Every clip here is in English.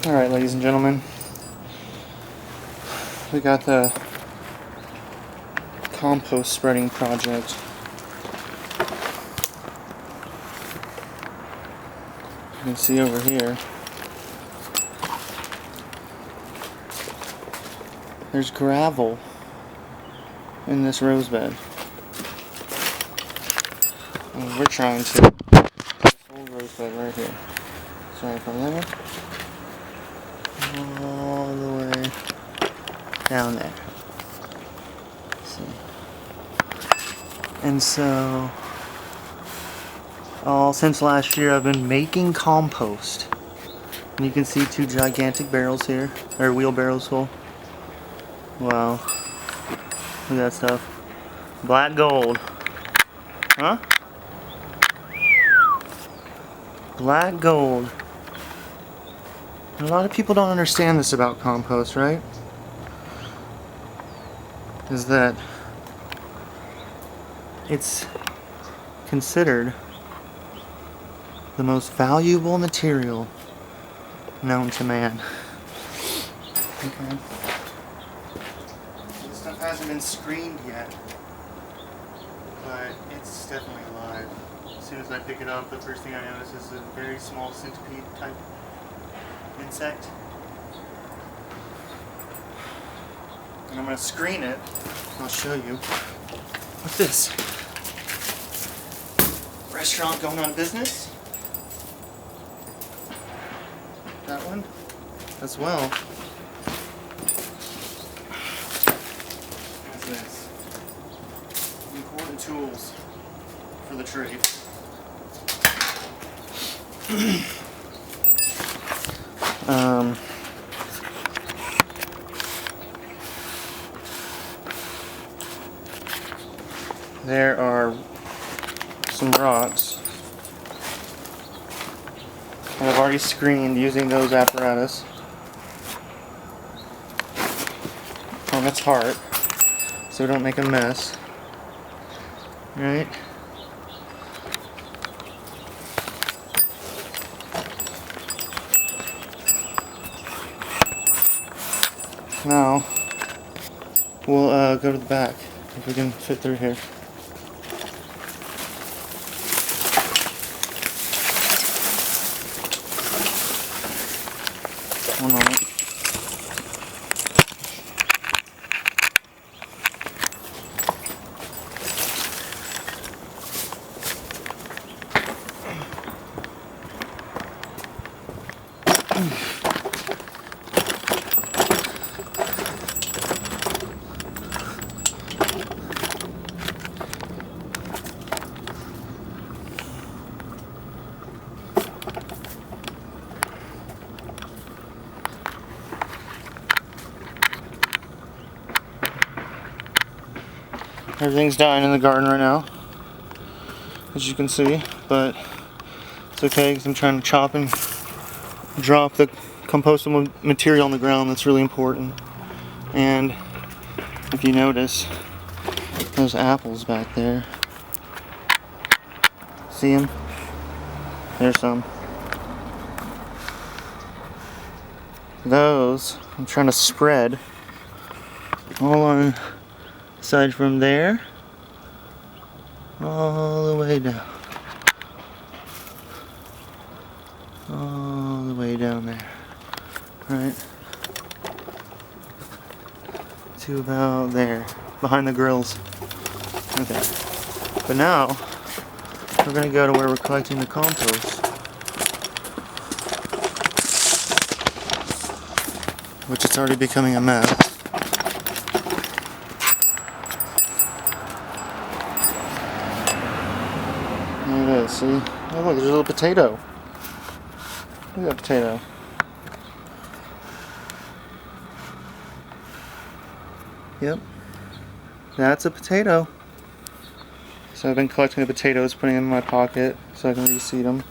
Alright, ladies and gentlemen, we got the compost spreading project. You can see over here, there's gravel in this rose bed. And we're trying to, this whole rose bed right here. Sorry from there. All the way down there. See. And so, since last year I've been making compost. And you can see 2 gigantic barrels here, or wheelbarrows full. Wow. Look at that stuff. Black gold. Huh? Black gold. And a lot of people don't understand this about compost, right? Is that it's considered the most valuable material known to man. Okay. This stuff hasn't been screened yet, but it's definitely alive. As soon as I pick it up, the first thing I notice is a very small centipede type insect. And I'm going to screen it. I'll show you. What's this? Restaurant going on business? That one? As well. What's this? Important tools for the trade. There are some rocks that I've already screened using those apparatus on the tarp so we don't make a mess. Right? Now we'll go to the back if we can fit through here. One moment. Everything's dying in the garden right now, as you can see, but it's okay because I'm trying to chop and drop the compostable material on the ground. That's really important. And if you notice, those apples back there, see them? There's some. Those I'm trying to spread all on side from there all the way down, all the way down there, right to about there behind the grills. Okay, but now we're gonna go to where we're collecting the compost, which is already becoming a mess. There it is, see? Oh look, there's a little potato. Look at that potato. Yep. That's a potato. So I've been collecting the potatoes, putting them in my pocket so I can reseed them.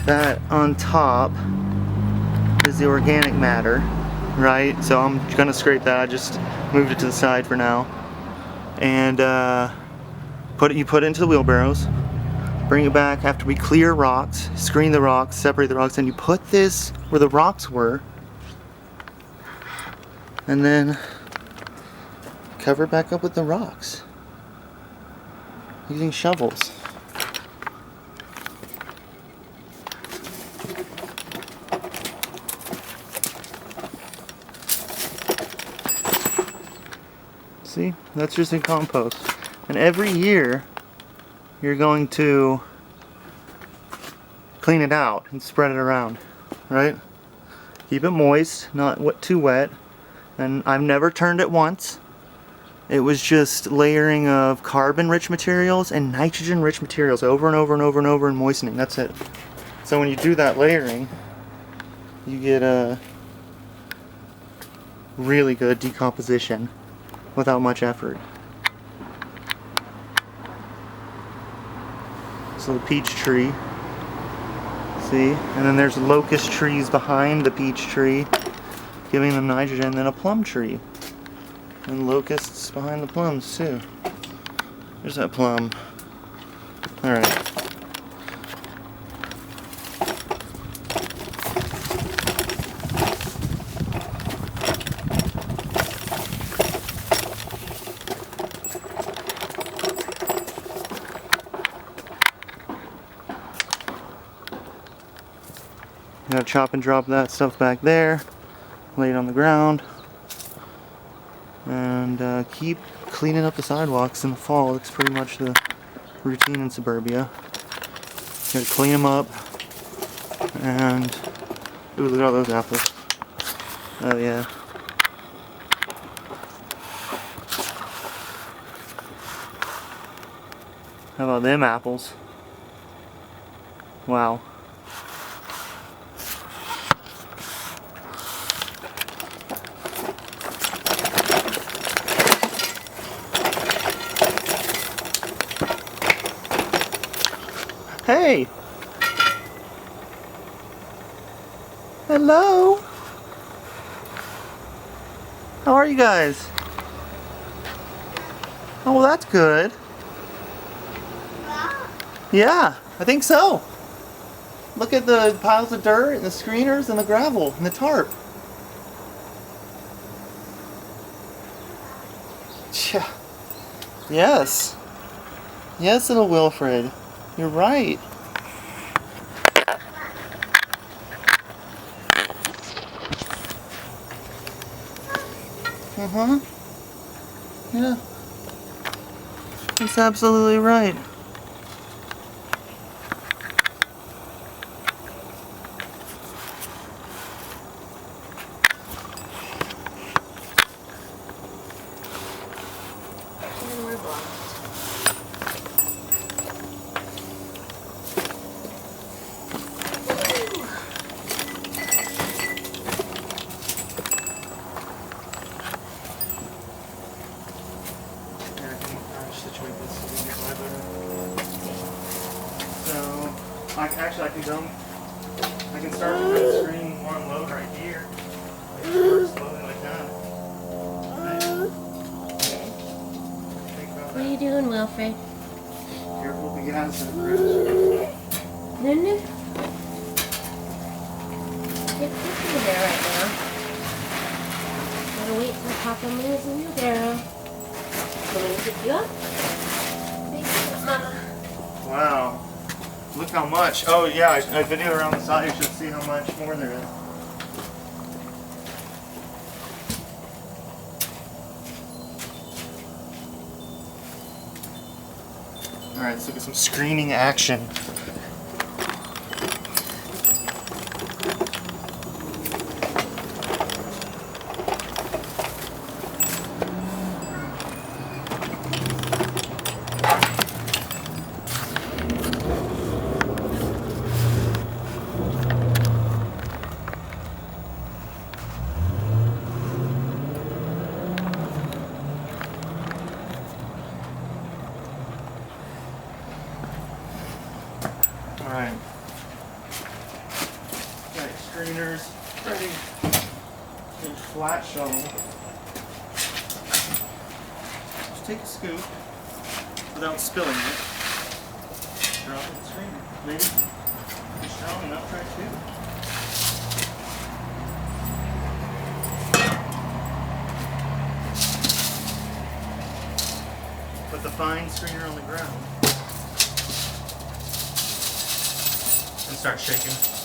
That on top is the organic matter, right? So I'm gonna scrape that. I just moved it to the side for now. and you put it into the wheelbarrows. Bring it back after we clear rocks, screen the rocks, separate the rocks, and you put this where the rocks were, and then cover it back up with the rocks using shovels. See, that's just in compost. And every year you're going to clean it out and spread it around, right? Keep it moist, not too wet. And I've never turned it once. It was just layering of carbon-rich materials and nitrogen-rich materials over and over and over and over and moistening. That's it. So when you do that layering, you get a really good decomposition without much effort. So the peach tree, see? And then there's locust trees behind the peach tree, giving them nitrogen, and then a plum tree. And locusts behind the plums too. There's that plum. Alright. You gotta chop and drop that stuff back there, lay it on the ground, and keep cleaning up the sidewalks in the fall. That's pretty much the routine in suburbia. You gotta clean them up, and ooh, look at all those apples. Oh yeah. How about them apples? Wow. Hey! Hello! How are you guys? Oh, well, that's good. Yeah, I think so. Look at the piles of dirt and the screeners and the gravel and the tarp. Tja. Yes. Yes, little Wilfred. You're right. Uh-huh. Yeah. That's absolutely right. Actually, I can start with the screen one load right here. I can work slowly like that. What are you doing, Wilfred? Careful if you get out of the fridge. Nunu? Get in there right now. Gotta wait till Papa moves in your barrow. So when he pick you up, pick you up, Mama. Wow. Look how much. Oh yeah, a video around the side, you should see how much more there is. Alright, let's look at some screening action. Alright. Got screeners ready. And flat shovel. just take a scoop without spilling it. Drop it in the strainer. Maybe if you're strong enough, try two. Put the fine strainer on the ground and start shaking.